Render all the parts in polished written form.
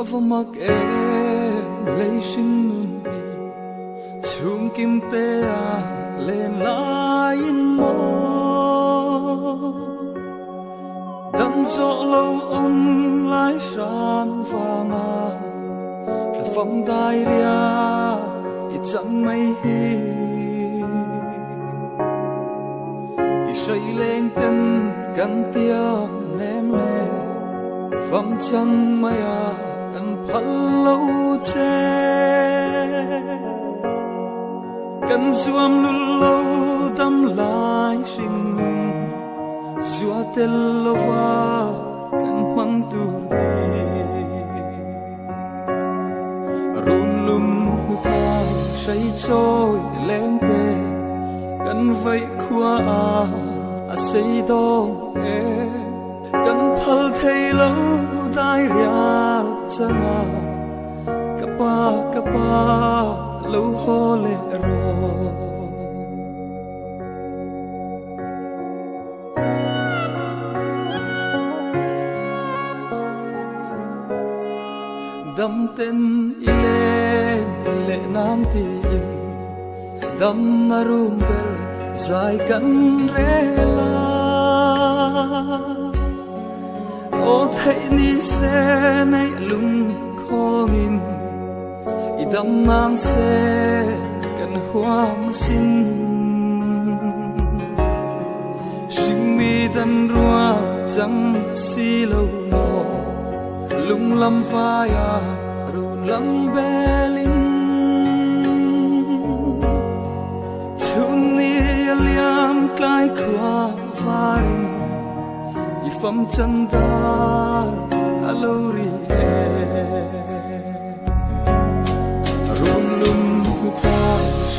vamak lấy sinh nun hi chung kim te lên lại mò đâm gió lâu ông lái san vàng là phong tai ria ít chẳng mây hi ít say lên cần tiêu ném lên phong chẳng mây cần phật lâu che cần zuam lu lâu tâm lại sinh zua tel lova cần mang tu run lum ta say trôi lên tê cần vây khoa say đo cần phật thấy lâu tai ria changa kapa lâu ho lệ rồi đâm tên ile nan tin đâm na rum bel dài cắn rela ô thấy ni se nay lung khó in đâm nang se cần hoa xin sinh mi đan rua chẳng si lâu nọ lung lâm phai run lâm belin chun ni liam klai khua varin ifam chanda alori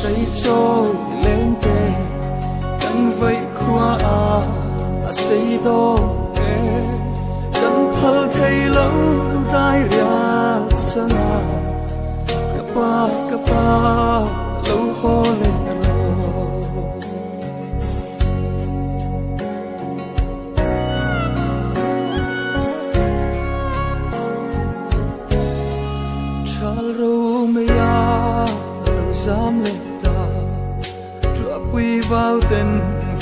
say trôi lên tê cần vây khoa say đo cần phật thấy lâu tai ria changa kapa lâu ho lên rồi chal ro me ya dám lên quy vào tên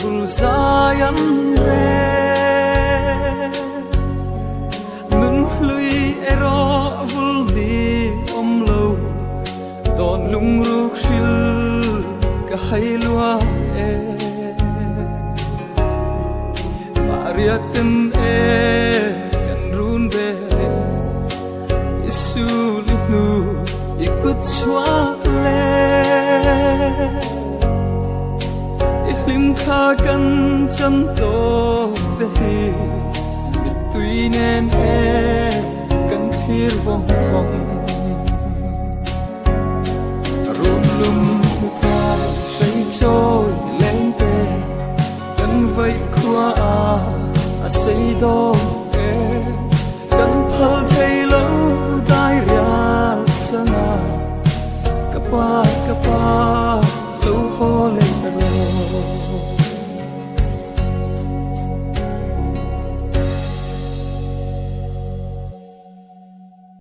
vul dài ăn re nâng lui ero vul đi lâu đòn lung ruk shil cả hai lúa Maria tên cần run về Isu linu ikut chua lim kha kan chân to te hi tuy nên kan thir vong run lum tha say trôi lên te kan vây khoa say đo